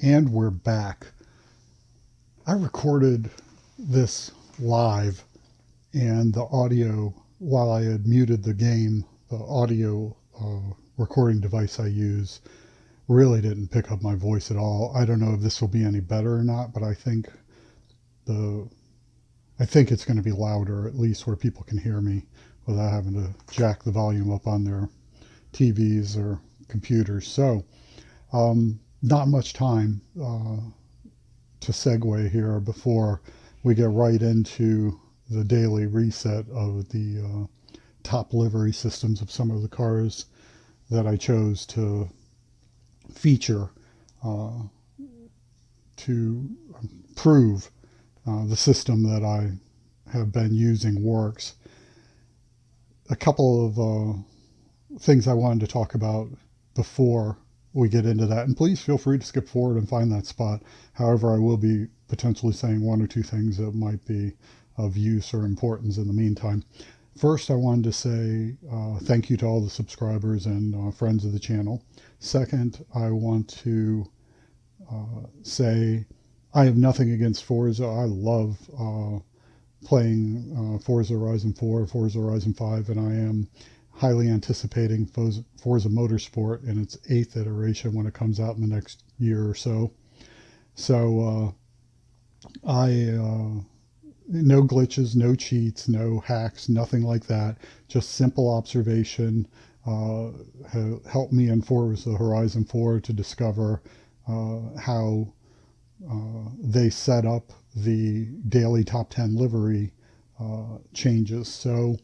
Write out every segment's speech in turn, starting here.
And we're back. I recorded this live, and the audio, while I had muted the game, the audio recording device I use really didn't pick up my voice at all. I don't know if this will be any better or not, but the I think it's going to be louder, at least where people can hear me without having to jack the volume up on their TVs or computers. So, not much time to segue here before we get right into the daily reset of the top livery systems of some of the cars that I chose to feature uh, to prove the system that I have been using works. A couple of things I wanted to talk about before we get into that. And please feel free to skip forward and find that spot. However, I will be potentially saying one or two things that might be of use or importance in the meantime. First, I wanted to say thank you to all the subscribers and friends of the channel. Second, I want to say I have nothing against Forza. I love playing Forza Horizon 4, Forza Horizon 5, and I am highly anticipating Forza Motorsport in its 8th iteration when it comes out in the next year or so. So no glitches, no cheats, no hacks, nothing like that. Just simple observation helped me in Forza Horizon 4 to discover how they set up the daily top 10 livery changes. So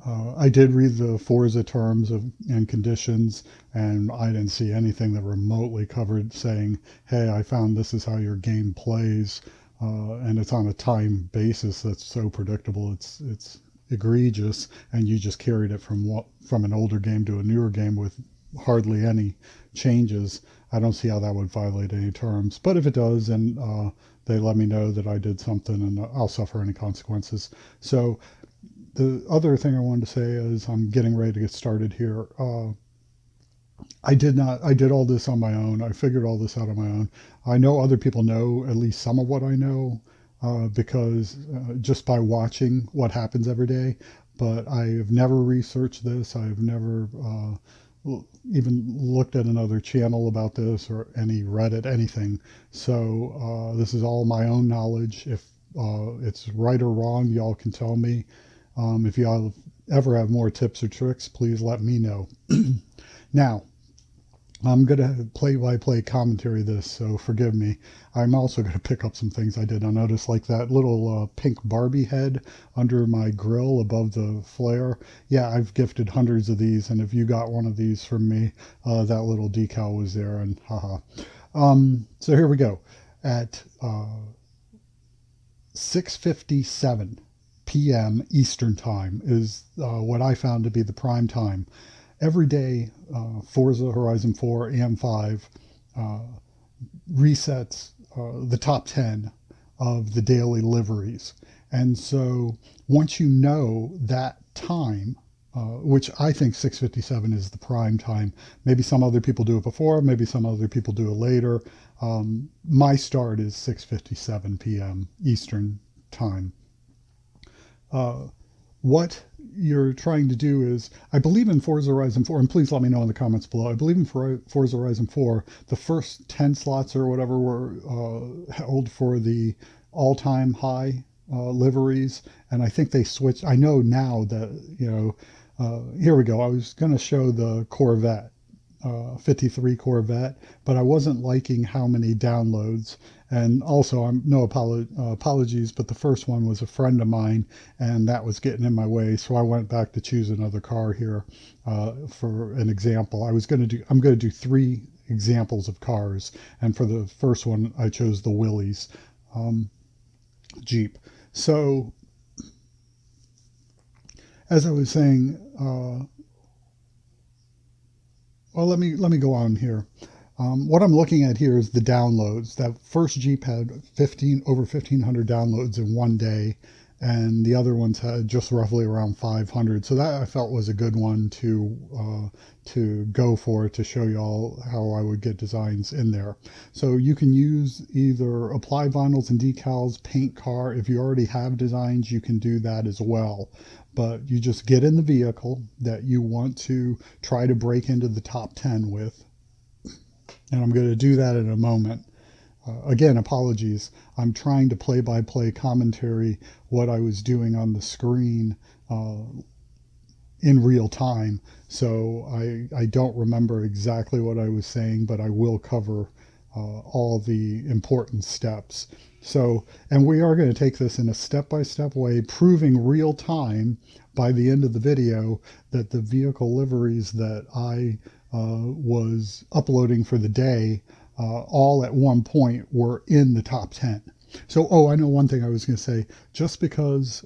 I did read the Forza terms and conditions, and I didn't see anything that remotely covered saying, hey, I found this is how your game plays, and it's on a time basis that's so predictable. It's egregious, and you just carried it from an older game to a newer game with hardly any changes. I don't see how that would violate any terms. But if it does, and they let me know that I did something, and I'll suffer any consequences. So the other thing I wanted to say is I'm getting ready to get started here. I did not, I did all this on my own. I figured all this out on my own. I know other people know at least some of what I know because just by watching what happens every day, but I have never researched this. I've never even looked at another channel about this or any Reddit, anything. So this is all my own knowledge. If it's right or wrong, y'all can tell me. If y'all ever have more tips or tricks, please let me know. Now, I'm going to play-by-play commentary this, so forgive me. I'm also going to pick up some things I did. I noticed like that little pink Barbie head under my grill above the flare. Yeah, I've gifted hundreds of these, and if you got one of these from me, that little decal was there, and haha. So here we go. At 6:57 p.m. Eastern Time is what I found to be the prime time. Every day, Forza Horizon 4 and 5 uh, resets the top 10 of the daily liveries. And so once you know that time, which I think 6:57 is the prime time. Maybe some other people do it before, maybe some other people do it later. My start is 6:57 p.m. Eastern time. Uh, what you're trying to do is, I believe in Forza Horizon 4, and please let me know in the comments below. I believe in Forza Horizon 4, the first 10 slots or whatever were held for the all-time high liveries, and I think they switched. I know now that, here we go. I was going to show the Corvette, 53 Corvette, but I wasn't liking how many downloads. And also, I'm no apologies, but the first one was a friend of mine, and that was getting in my way. So I went back to choose another car here for an example. I'm going to do three examples of cars, and for the first one, I chose the Willys Jeep. So as I was saying, well, let me go on here. What I'm looking at here is the downloads. That first Jeep had over 1,500 downloads in one day, and the other ones had just roughly around 500. So that I felt was a good one to go for, to show you all how I would get designs in there. So you can use either apply vinyls and decals, paint car. If you already have designs, you can do that as well. But you just get in the vehicle that you want to try to break into the top 10 with. And I'm going to do that in a moment. Again, apologies. I'm trying to play by play commentary what I was doing on the screen uh, in real time. So I don't remember exactly what I was saying, but I will cover all the important steps. So, and we are going to take this in a step by step way, proving real time by the end of the video that the vehicle liveries that I was uploading for the day all at one point were in the top 10. So, oh, I know one thing I was going to say. Just because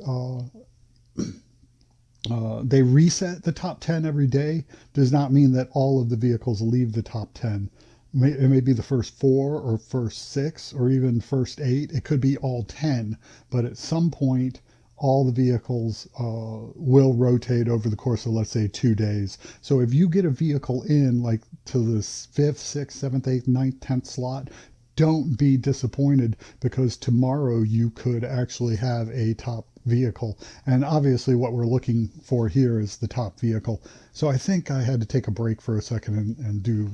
they reset the top 10 every day does not mean that all of the vehicles leave the top 10. It may be the first four or first six or even first eight. It could be all 10, but at some point, all the vehicles will rotate over the course of, let's say, 2 days. So if you get a vehicle in like to the fifth, sixth, seventh, eighth, ninth, 10th slot, don't be disappointed, because tomorrow you could actually have a top vehicle. And obviously, what we're looking for here is the top vehicle. So I think I had to take a break for a second and do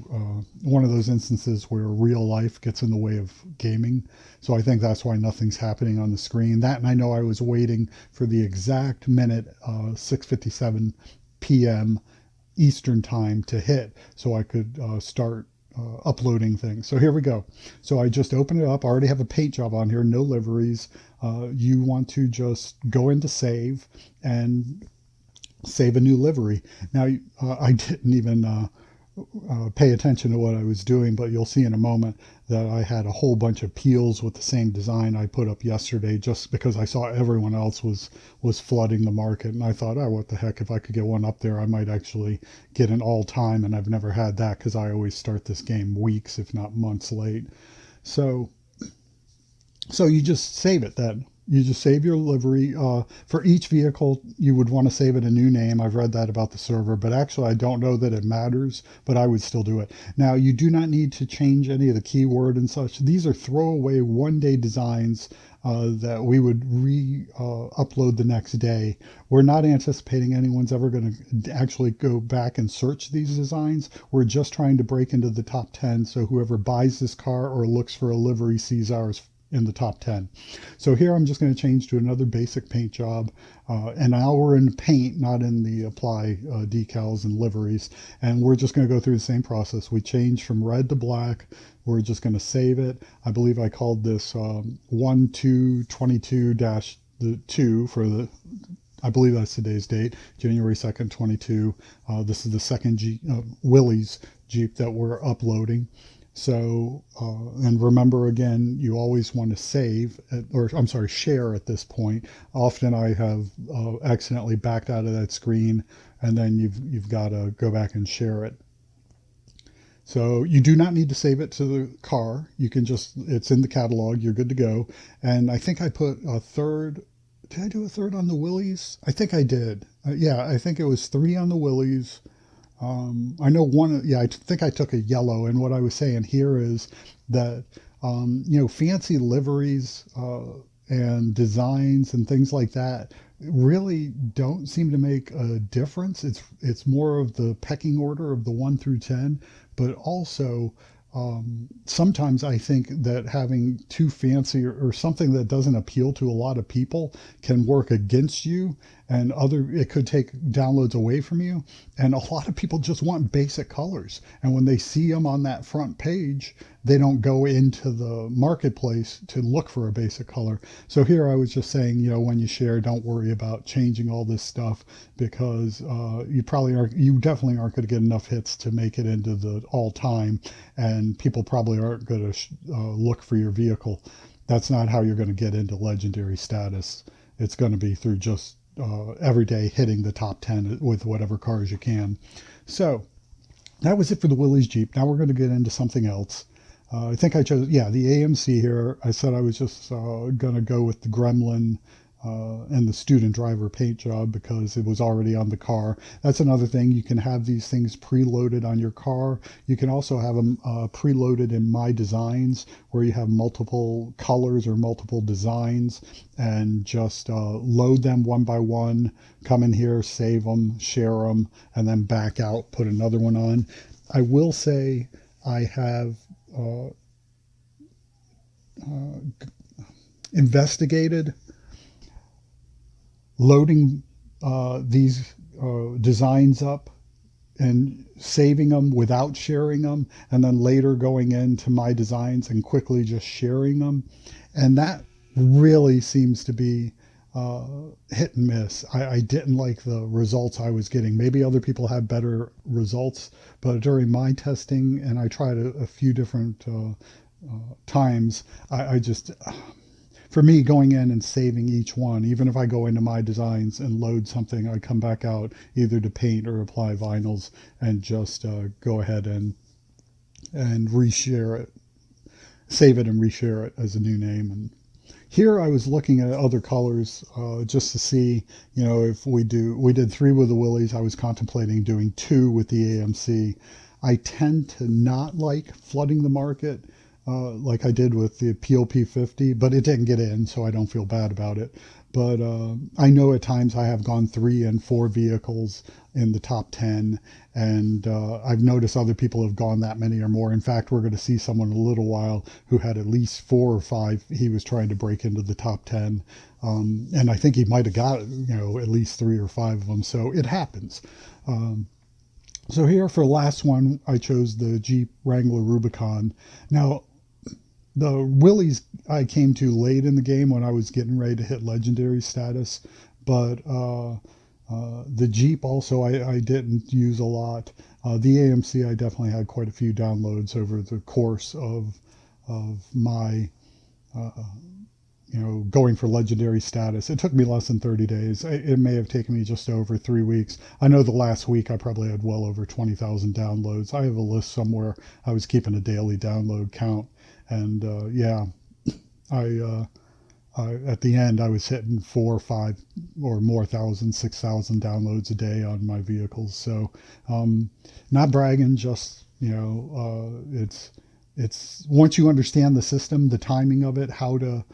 one of those instances where real life gets in the way of gaming. So I think that's why nothing's happening on the screen. That, and I know I was waiting for the exact minute, 6:57 p.m. Eastern time to hit so I could start uploading things. So here we go. So I just open it up. I already have a paint job on here, no liveries. You want to just go into save and save a new livery. Now, I didn't even pay attention to what I was doing, but you'll see in a moment that I had a whole bunch of peels with the same design I put up yesterday, just because I saw everyone else was flooding the market, and I thought, oh, what the heck, if I could get one up there, I might actually get an all time, and I've never had that because I always start this game weeks, if not months late. So so you just save it then. You just save your livery. For each vehicle, you would want to save it a new name. I've read that about the server, but actually, I don't know that it matters, but I would still do it. Now, you do not need to change any of the keyword and such. These are throwaway one-day designs that we would upload the next day. We're not anticipating anyone's ever going to actually go back and search these designs. We're just trying to break into the top 10, so whoever buys this car or looks for a livery sees ours in the top 10. So here I'm just going to change to another basic paint job. And now we're in paint, not in the apply decals and liveries. And we're just going to go through the same process. We change from red to black. We're just going to save it. I believe I called this 1222-2 for the, I believe that's today's date, January 2nd, 22. This is the second Willys Jeep that we're uploading. So, and remember again, you always want to save, or I'm sorry, share at this point. Often I have accidentally backed out of that screen, and then you've got to go back and share it. So you do not need to save it to the car. You can just, it's in the catalog, you're good to go. And I think I put a third, did I do a third on the Willys? I think I did. Yeah, I think it was three on the Willys. I know one, yeah, I think I took a yellow. And what I was saying here is that, fancy liveries and designs and things like that really don't seem to make a difference. It's more of the pecking order of the 1 through 10, but also sometimes I think that having too fancy or something that doesn't appeal to a lot of people can work against you, and it could take downloads away from you. And a lot of people just want basic colors, and when they see them on that front page, they don't go into the marketplace to look for a basic color. So here I was just saying, when you share, don't worry about changing all this stuff, because you definitely aren't going to get enough hits to make it into the all time, and people probably aren't going to look for your vehicle. That's not how you're going to get into legendary status. It's going to be through just every day hitting the top 10 with whatever cars you can. So that was it for the Willys Jeep. Now we're going to get into something else. I think I chose, the AMC here. I said I was just going to go with the Gremlin and the student driver paint job because it was already on the car. That's another thing. You can have these things preloaded on your car. You can also have them preloaded in My Designs, where you have multiple colors or multiple designs, and just load them one by one. Come in here, save them, share them, and then back out, put another one on. I will say I have uh, investigated loading these designs up and saving them without sharing them, and then later going into My Designs and quickly just sharing them. And that really seems to be uh, hit and miss. I didn't like the results I was getting. Maybe other people have better results, but during my testing, and I tried a few different times, I just for me, going in and saving each one, even if I go into My Designs and load something, I come back out either to paint or apply vinyls and just go ahead and reshare it, save it and reshare it as a new name. And here I was looking at other colors just to see, if we did three with the Willies. I was contemplating doing two with the AMC. I tend to not like flooding the market like I did with the POP 50, but it didn't get in, so I don't feel bad about it. But I know at times I have gone 3 and 4 vehicles in the top 10, and I've noticed other people have gone that many or more. In fact, we're going to see someone in a little while who had at least 4 or 5. He was trying to break into the top 10, and I think he might have got at least 3 or 5 of them. So it happens. Um, so here for the last one, I chose the Jeep Wrangler Rubicon. Now the Willies I came to late in the game when I was getting ready to hit legendary status, but the Jeep also I didn't use a lot. The AMC I definitely had quite a few downloads over the course of my uh, going for legendary status. It took me less than 30 days. It may have taken me just over 3 weeks. I know the last week I probably had well over 20,000 downloads. I have a list somewhere. I was keeping a daily download count, and yeah, I at the end I was hitting 4 or 5 or more thousand, 6,000 downloads a day on my vehicles. So not bragging, just it's once you understand the system, the timing of it, how to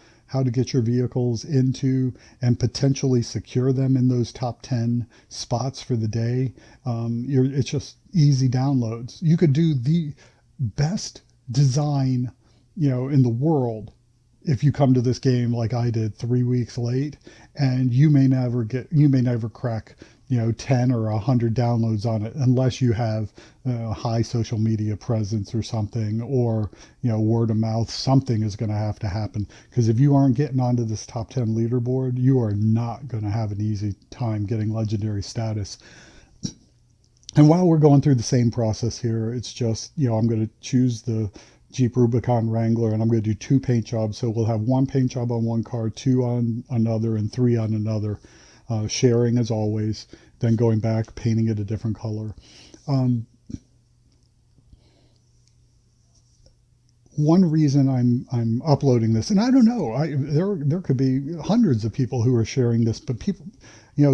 get your vehicles into and potentially secure them in those top 10 spots for the day. It's just easy downloads. You could do the best design, in the world if you come to this game like I did 3 weeks late, and you may never crack 10 or 100 downloads on it unless you have high social media presence or something, or word of mouth. Something is going to have to happen, because if you aren't getting onto this top 10 leaderboard, you are not going to have an easy time getting legendary status. And while we're going through the same process here, it's just, I'm going to choose the Jeep Rubicon Wrangler, and I'm going to do 2 paint jobs. So we'll have 1 paint job on one car, 2 on another, and 3 on another, sharing as always, then going back, painting it a different color. Um, One reason I'm uploading this, and I don't know, there could be hundreds of people who are sharing this, but people,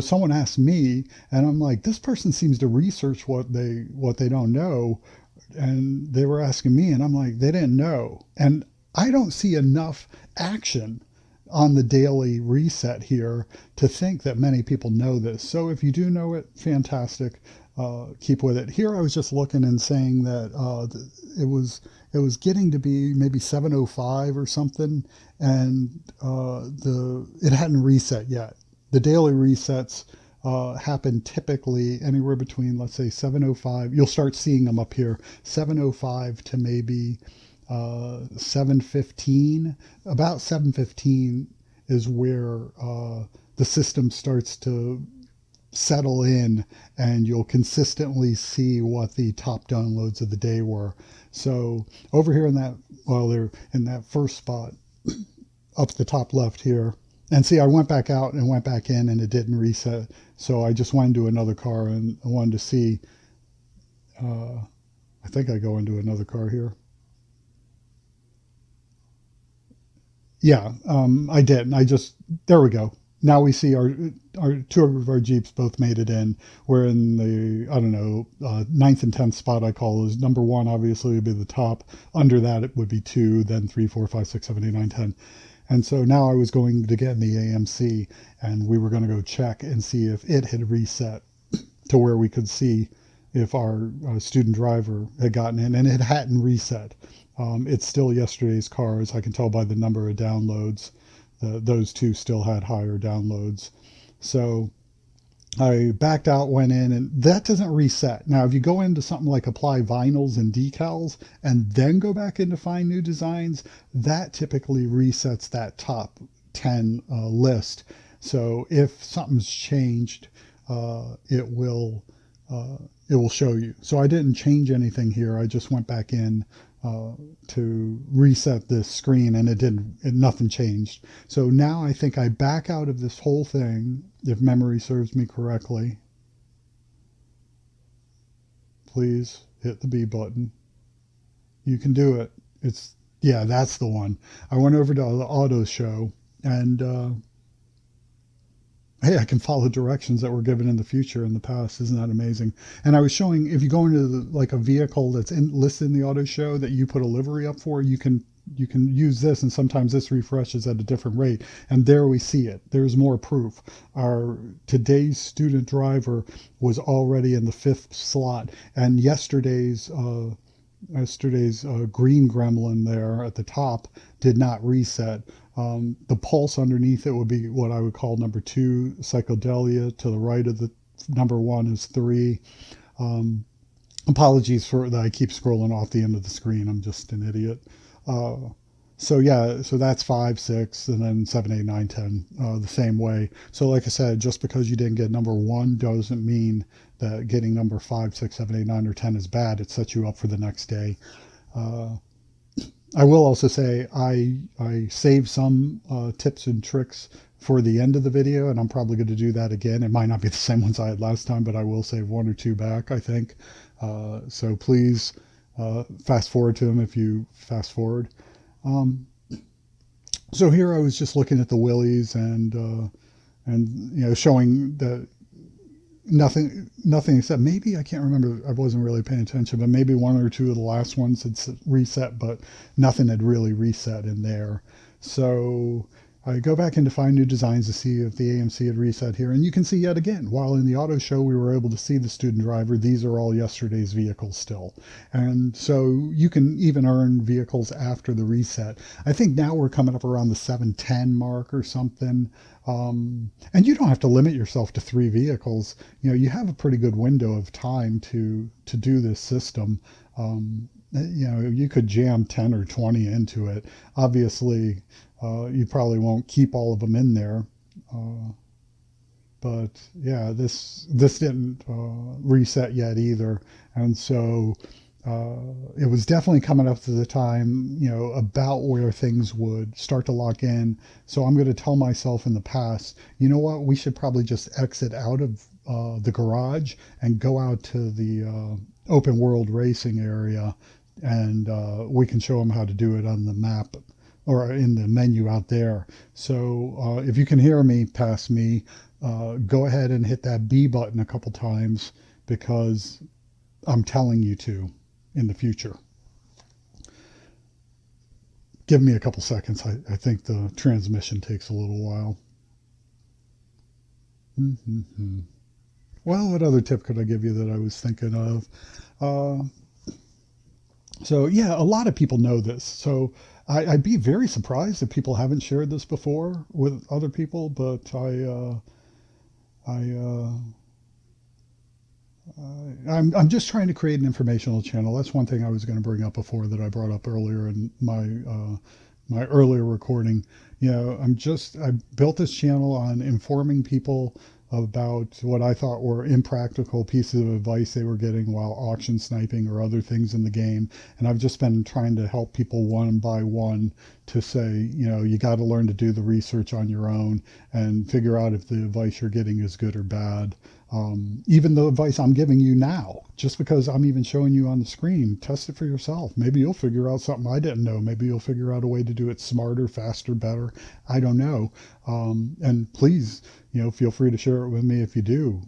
someone asked me, and I'm like, this person seems to research what they don't know, and they were asking me, and I'm like, they didn't know, and I don't see enough action on the daily reset here to think that many people know this. So if you do know it, fantastic. Keep with it. Here I was just looking and saying that it was it was getting to be maybe 7:05 or something, and the it hadn't reset yet. The daily resets happen typically anywhere between, let's say, 7:05. You'll start seeing them up here, 7:05 to maybe 7:15. About 7:15 is where the system starts to settle in, and you'll consistently see what the top downloads of the day were. So over here in that, well, they're in that first spot up the top left here. And see, I went back out and went back in, and it didn't reset. So I just went into another car and I wanted to see. Uh, I think I go into another car here. Yeah, I didn't. There we go. now we see our two of our Jeeps both made it in. We're in the, I don't know, ninth and 10th spot. I call is number one, obviously would be the top. Under that it would be two, then three, four, five, six, seven, eight, nine, 10. And so now I was going to get in the AMC, and we were going to go check and see if it had reset to where we could see if our student driver had gotten in, and it hadn't reset. It's still yesterday's cars. I can tell by the number of downloads. Those two still had higher downloads. So I backed out, went in, and that doesn't reset. Now, if you go into something like apply vinyls and decals and then go back into find new designs, that typically resets that top 10 list. So if something's changed, uh, it will uh, it will show you. So I didn't change anything here. I just went back in uh, to reset this screen, and it didn't. Nothing changed. So now I think I back out of this whole thing, if memory serves me correctly. Please hit the B button. You can do it. It's Yeah, that's the one. I went over to the auto show, and hey, I can follow directions that were given in the future in the past. Isn't that amazing? And I was showing, if you go into like a vehicle that's listed in the auto show that you put a livery up for, you can use this, and sometimes this refreshes at a different rate. And there we see it. There's more proof. Our today's student driver was already in the fifth slot, and yesterday's green gremlin there at the top did not reset. The pulse underneath it would be what I would call number two, psychedelia. To the right of the number one is three. Um, Apologies for that. I keep scrolling off the end of the screen. I'm just an idiot. Uh, so yeah, so that's five, six, and then seven, eight, nine, 10, the same way. So like I said, just because you didn't get number one doesn't mean that getting number five, six, seven, eight, nine, or 10 is bad. It sets you up for the next day. Uh, I will also say I saved some tips and tricks for the end of the video, and I'm probably going to do that again. It might not be the same ones I had last time, but I will save one or two back, I think. So please fast forward to them if you fast forward. Um, so here I was just looking at the willies, and showing that nothing except maybe, I can't remember, I wasn't really paying attention, but maybe one or two of the last ones had reset, but nothing had really reset in there. So I go back into find new designs to see if the AMC had reset here, and you can see yet again, while in the auto show we were able to see the student driver, these are all yesterday's vehicles still. And so you can even earn vehicles after the reset. I think now we're coming up around the 710 mark or something. And you don't have to limit yourself to three vehicles. You have a pretty good window of time to do this system. You could jam 10 or 20 into it. Obviously, you probably won't keep all of them in there. Uh, but yeah, this didn't reset yet either, and so it was definitely coming up to the time, about where things would start to lock in. So I'm going to tell myself in the past, you know what, we should probably just exit out of the garage and go out to the open world racing area, and we can show them how to do it on the map or in the menu out there. So if you can hear me past me, go ahead and hit that B button a couple times, because I'm telling you to in the future. Give me a couple seconds. I think the transmission takes a little while. Mm-hmm. Well, what other tip could I give you that I was thinking of? Uh, so, yeah, a lot of people know this. So I'd be very surprised if people haven't shared this before with other people, but I I'm just trying to create an informational channel. That's one thing I was going to bring up before that I brought up earlier in my earlier recording. I built this channel on informing people about what I thought were impractical pieces of advice they were getting while auction sniping or other things in the game. And I've just been trying to help people one by one to say, you got to learn to do the research on your own and figure out if the advice you're getting is good or bad. Even the advice I'm giving you now, just because I'm even showing you on the screen, test it for yourself. Maybe you'll figure out something I didn't know. Maybe you'll figure out a way to do it smarter, faster, better. I don't know. And please, feel free to share it with me if you do.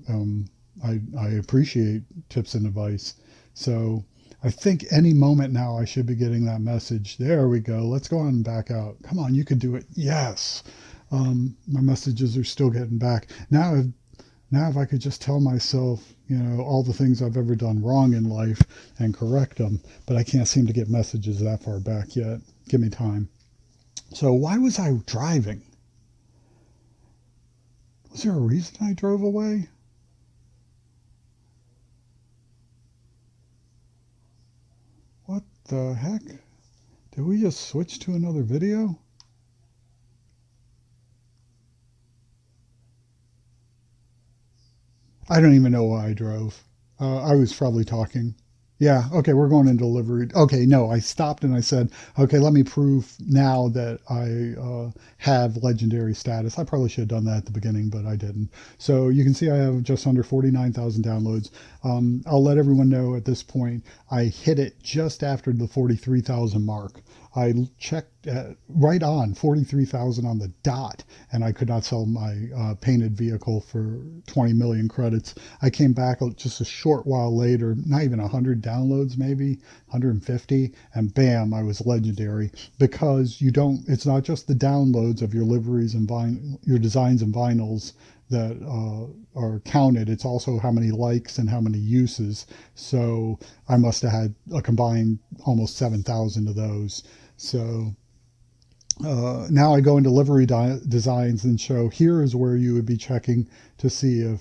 I appreciate tips and advice. So I think any moment now I should be getting that message. There we go. Let's go on and back out. Come on, you can do it. Yes. My messages are still getting back. Now, if I could just tell myself, all the things I've ever done wrong in life and correct them, but I can't seem to get messages that far back yet. Give me time. So, why was I driving? Was there a reason I drove away? What the heck? Did we just switch to another video? I don't even know why I drove. I was probably talking. Yeah, okay, we're going in delivery. Okay, no, I stopped and I said, okay, let me prove now that I have legendary status. I probably should have done that at the beginning, but I didn't. So you can see I have just under 49,000 downloads. I'll let everyone know at this point, I hit it just after the 43,000 mark. I checked right on 43,000 on the dot, and I could not sell my painted vehicle for 20 million credits. I came back just a short while later, not even 100 downloads, maybe 150, and bam, I was legendary. Because you don't, it's not just the downloads of your liveries and your designs and vinyls that are counted. It's also how many likes and how many uses. So I must have had a combined almost 7,000 of those. So now I go into livery designs and show here is where you would be checking to see if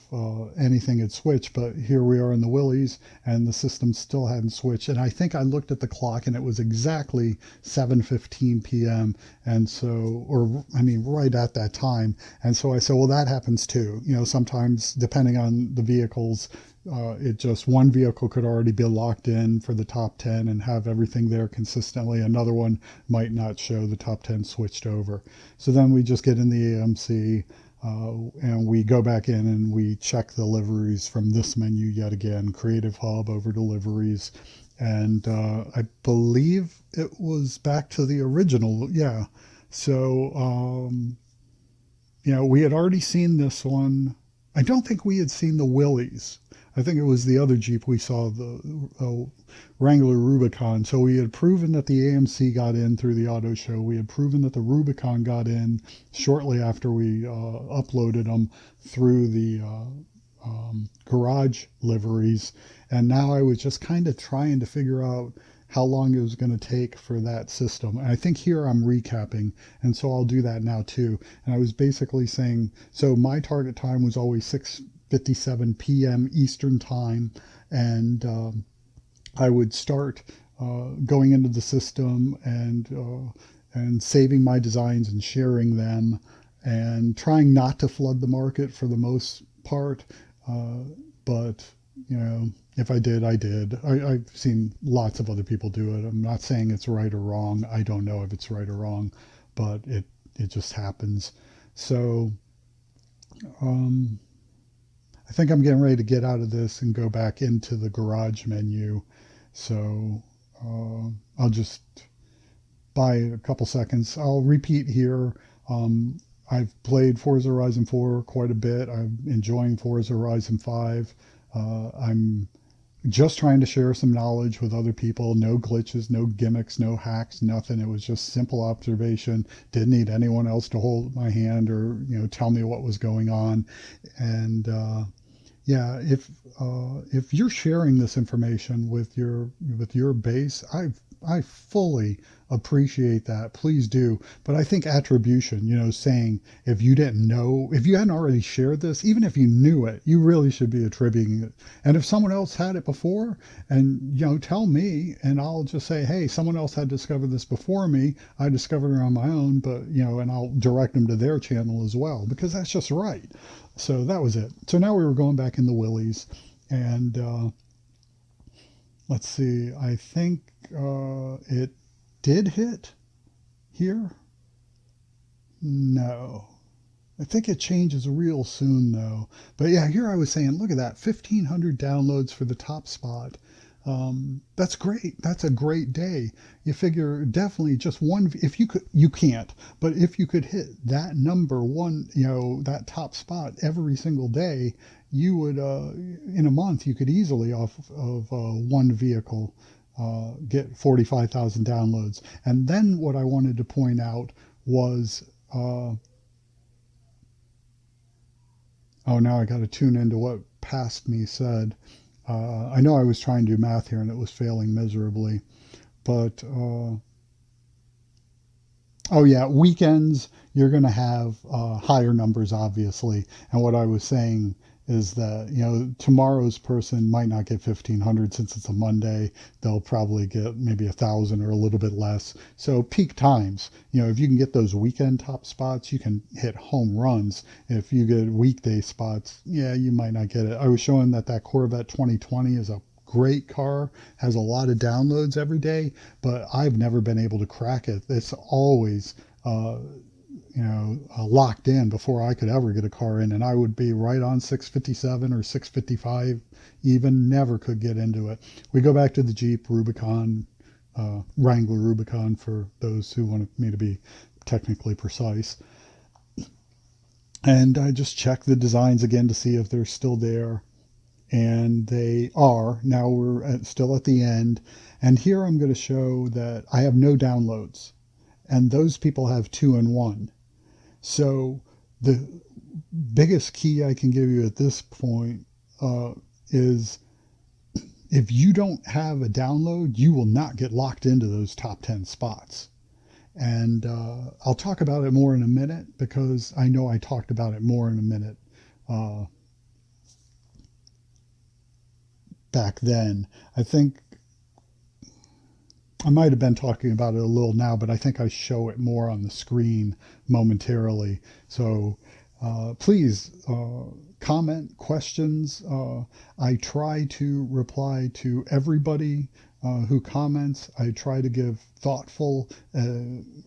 anything had switched. But here we are in the Willies, and the system still hadn't switched. And I think I looked at the clock, and it was exactly 7:15 p.m. And so, or I mean, right at that time. And so I said, well, that happens too. Sometimes depending on the vehicles, it just one vehicle could already be locked in for the top 10 and have everything there consistently. Another one might not show the top 10 switched over. So then we just get in the AMC and we go back in and we check the liveries from this menu yet again, Creative Hub over deliveries. And I believe it was back to the original. Yeah. So, we had already seen this one. I don't think we had seen the Willies. I think it was the other Jeep we saw, the Wrangler Rubicon. So we had proven that the AMC got in through the auto show. We had proven that the Rubicon got in shortly after we uploaded them through the garage liveries. And now I was just kind of trying to figure out how long it was going to take for that system. And I think here I'm recapping, and so I'll do that now too. And I was basically saying, so my target time was always 6:57 p.m. Eastern time, and I would start going into the system and saving my designs and sharing them, and trying not to flood the market for the most part. Uh, but if I did, I did. I've seen lots of other people do it. I'm not saying it's right or wrong. I don't know if it's right or wrong, but it just happens. So um, I think I'm getting ready to get out of this and go back into the garage menu. So I'll just by a couple seconds. I'll repeat here. Um, I've played Forza Horizon 4 quite a bit. I'm enjoying Forza Horizon 5. I'm just trying to share some knowledge with other people. No glitches, no gimmicks, no hacks, nothing. It was just simple observation. Didn't need anyone else to hold my hand or tell me what was going on. And yeah, if you're sharing this information with your base, I fully appreciate that. Please do. But I think attribution, saying if you didn't know, if you hadn't already shared this, even if you knew it, you really should be attributing it. And if someone else had it before, and tell me, and I'll just say, hey, someone else had discovered this before me. I discovered it on my own, but and I'll direct them to their channel as well because that's just right. So that was it. So now we were going back in the Willies, and let's see. I think it did hit here. No. I think it changes real soon though. But yeah, here I was saying, look at that, 1,500 downloads for the top spot. That's great. That's a great day. You figure definitely just one. If you could, you can't, but if you could hit that number one, that top spot every single day, you would, in a month, you could easily off of one vehicle get 45,000 downloads. And then what I wanted to point out was, oh, now I got to tune into what past me said. I know I was trying to do math here and it was failing miserably, but oh yeah, weekends you're going to have higher numbers, obviously. And what I was saying is that tomorrow's person might not get 1,500 since it's a Monday. They'll probably get maybe 1,000 or a little bit less. So peak times, if you can get those weekend top spots, you can hit home runs. If you get weekday spots, yeah, you might not get it. I was showing that Corvette 2020 is a great car, has a lot of downloads every day, but I've never been able to crack it. It's always locked in before I could ever get a car in, and I would be right on 657 or 655. Even never could get into it. We go back to the Jeep Rubicon, Wrangler Rubicon for those who want me to be technically precise. And I just check the designs again to see if they're still there. And they are. Now still at the end. And here I'm going to show that I have no downloads. And those people have two and one. So the biggest key I can give you at this point is if you don't have a download, you will not get locked into those top 10 spots. And I'll talk about it more in a minute because I know I talked about it more in a minute uh, back then. I think I might have been talking about it a little now, but I think I show it more on the screen momentarily. So please comment, questions. I try to reply to everybody who comments. I try to give thoughtful,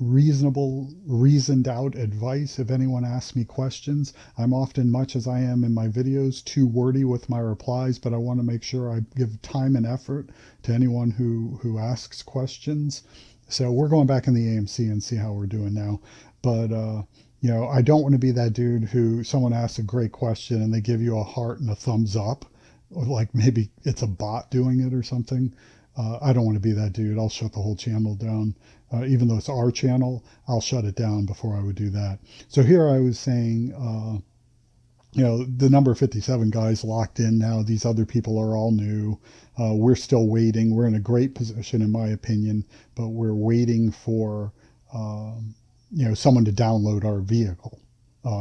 reasonable, reasoned out advice if anyone asks me questions. I'm often, much as I am in my videos, too wordy with my replies, but I want to make sure I give time and effort to anyone who asks questions. So we're going back in the AMC and see how we're doing now. But I don't want to be that dude who someone asks a great question and they give you a heart and a thumbs up, or like maybe it's a bot doing it or something. I don't want to be that dude. I'll shut the whole channel down. Even though it's our channel, I'll shut it down before I would do that. So here I was saying, the number 57 guys locked in now. These other people are all new. We're still waiting. We're in a great position, in my opinion, but we're waiting for someone to download our vehicle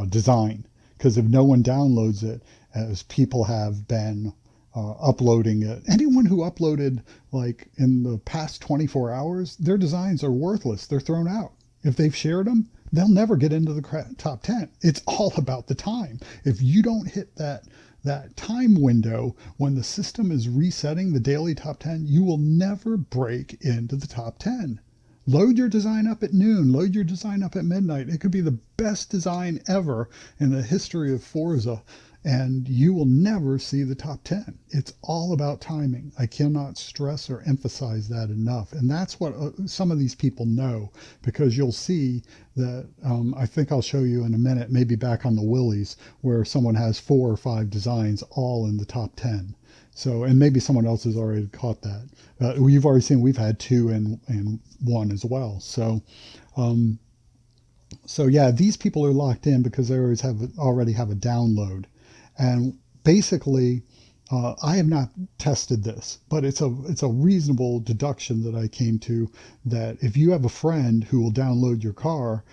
design. Because if no one downloads it, as people have been uploading it, anyone who uploaded like in the past 24 hours, their designs are worthless. They're thrown out. If they've shared them, they'll never get into the top 10. It's all about the time. If you don't hit that time window when the system is resetting the daily top 10, you will never break into the top 10. Load your design up at noon, load your design up at midnight. It could be the best design ever in the history of Forza, and you will never see the top 10. It's all about timing. I cannot stress or emphasize that enough. And that's what some of these people know, because you'll see that I think I'll show you in a minute, maybe back on the Willies, where someone has 4 or 5 designs all in the top 10. So, and maybe someone else has already caught that. You've already seen we've had 2 and 1 as well. Um, so yeah, these people are locked in because they already have a download. And basically, I have not tested this, but it's a reasonable deduction that I came to, that if you have a friend who will download your car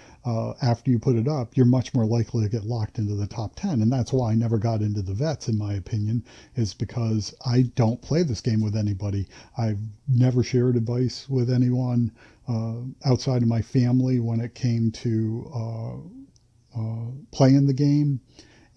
after you put it up, you're much more likely to get locked into the top 10. And that's why I never got into the vets, in my opinion, is because I don't play this game with anybody. I've never shared advice with anyone outside of my family when it came to playing the game.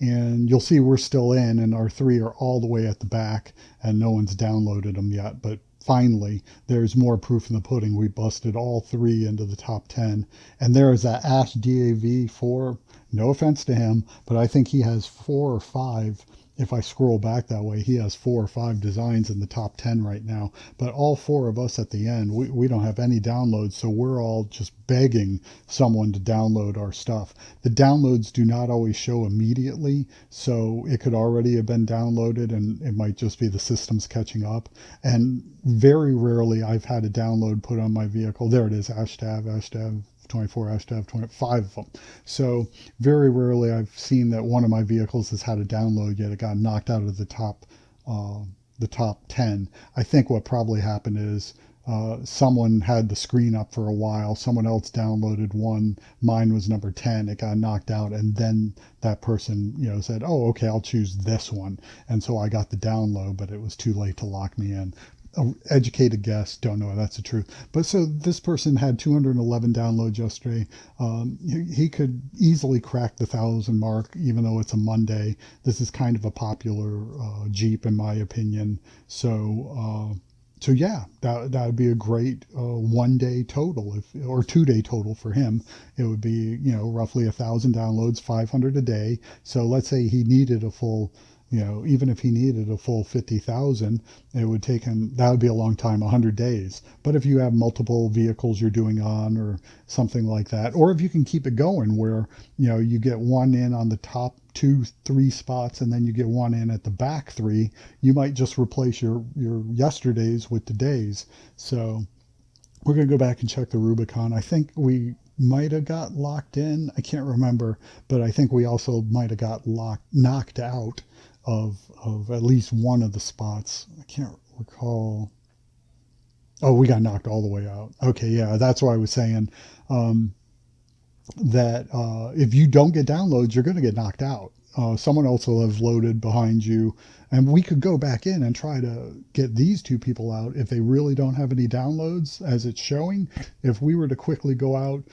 And you'll see we're still in, and our 3 are all the way at the back, and no one's downloaded them yet. But finally, there's more proof in the pudding. We busted all three into the top 10. And there is that Ash DAV4. No offense to him, but I think he has four or five. If I scroll back that way, he has four or five designs in the top 10 right now. But all four of us at the end, we don't have any downloads, so we're all just begging someone to download our stuff. The downloads do not always show immediately, so it could already have been downloaded and it might just be the system's catching up. And very rarely I've had a download put on my vehicle. There it is, hashtag 24, hashtag 25 of them. So very rarely I've seen that one of my vehicles has had a download yet. It got knocked out of uh, the top 10. I think what probably happened is someone had the screen up for a while. Someone else downloaded one. Mine was number 10. It got knocked out. And then that person, said, oh, okay, I'll choose this one. And so I got the download, but it was too late to lock me in. Educated guess, don't know if that's the truth. But so this person had 211 downloads yesterday. He could easily crack the 1,000 mark, even though it's a Monday. This is kind of a popular Jeep, in my opinion. So yeah, that would be a great 1 day total, or 2 day total for him. It would be roughly 1,000 downloads, 500 a day. So let's say he needed a full, even if he needed a full 50,000, it would take him, that would be a long time, 100 days. But if you have multiple vehicles you're doing on or something like that, or if you can keep it going where, you get one in on the top 2, 3 spots and then you get one in at the back 3, you might just replace your yesterdays with today's. So we're going to go back and check the Rubicon. I think we might have got locked in. I can't remember, but I think we also might have got knocked out of at least one of the spots. I can't recall. Oh, we got knocked all the way out. Okay, yeah, that's why I was saying that if you don't get downloads, you're going to get knocked out. Someone else will have loaded behind you, and we could go back in and try to get these two people out if they really don't have any downloads as it's showing. If we were to quickly go out,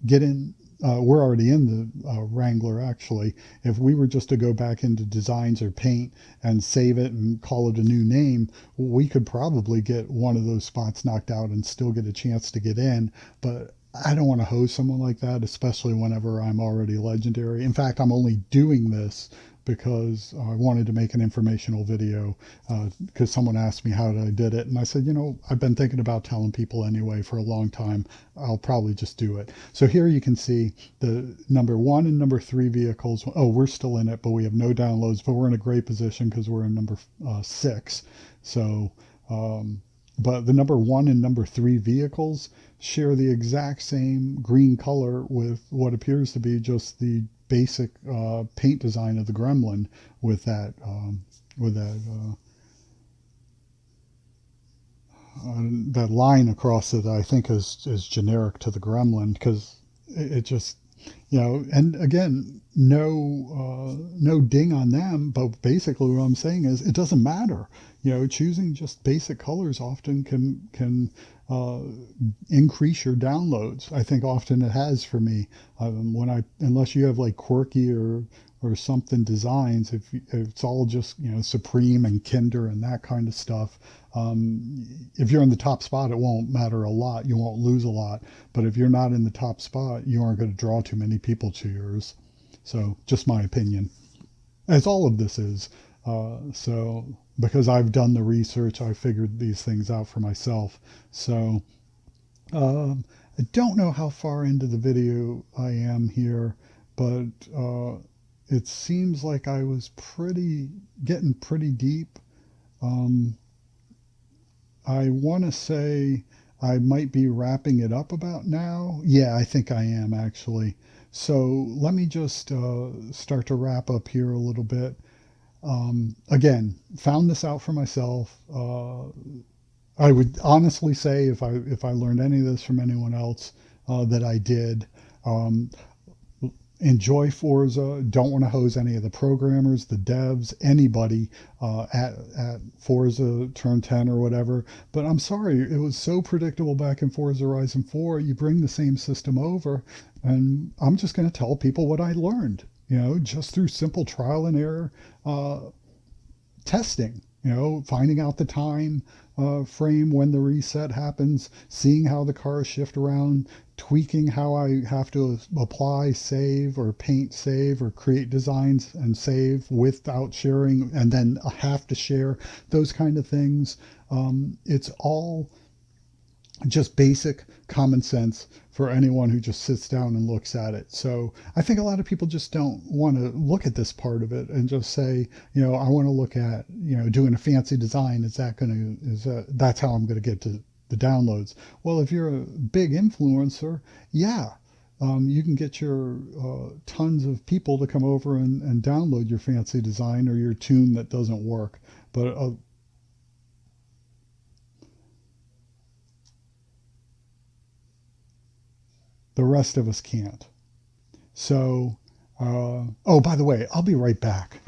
get in, we're already in the Wrangler actually. If we were just to go back into designs or paint and save it and call it a new name, we could probably get one of those spots knocked out and still get a chance to get in. But I don't want to hose someone like that, especially whenever I'm already legendary. In fact, I'm only doing this because I wanted to make an informational video because someone asked me how I did it. And I said, I've been thinking about telling people anyway for a long time. I'll probably just do it. So here you can see the number 1 and number 3 vehicles. Oh, we're still in it, but we have no downloads, but we're in a great position because we're in number 6. So, but the number 1 and number 3 vehicles share the exact same green color with what appears to be just the basic paint design of the Gremlin with that line across it. I think is generic to the Gremlin because it just and again, no ding on them, but basically what I'm saying is it doesn't matter. Choosing just basic colors often can uh, increase your downloads. I think often it has for me. Unless you have like quirky or something designs, if it's all just Supreme and Kinder and that kind of stuff, if you're in the top spot, it won't matter a lot. You won't lose a lot. But if you're not in the top spot, you aren't going to draw too many people to yours. So just my opinion, as all of this is. So because I've done the research, I figured these things out for myself. So I don't know how far into the video I am here, but it seems like I was getting pretty deep. Um, I want to say I might be wrapping it up about now. Yeah, I think I am actually. So let me just start to wrap up here a little bit. Again, found this out for myself. I would honestly say if I learned any of this from anyone else, that I did. Um, Enjoy Forza. Don't want to hose any of the programmers, the devs, anybody at Forza Turn 10 or whatever. But I'm sorry, it was so predictable back in Forza Horizon 4. You bring the same system over, and I'm just going to tell people what I learned. Just through simple trial and error testing. Finding out the time, frame when the reset happens, seeing how the cars shift around, tweaking how I have to apply save or paint save or create designs and save without sharing and then have to share, those kind of things. It's all just basic common sense for anyone who just sits down and looks at it. So I think a lot of people just don't want to look at this part of it and just say, I want to look at, doing a fancy design. Is that going to, that's how I'm going to get to the downloads? Well, if you're a big influencer, yeah, you can get your tons of people to come over and download your fancy design or your tune that doesn't work. But the rest of us can't. So, oh, by the way, I'll be right back.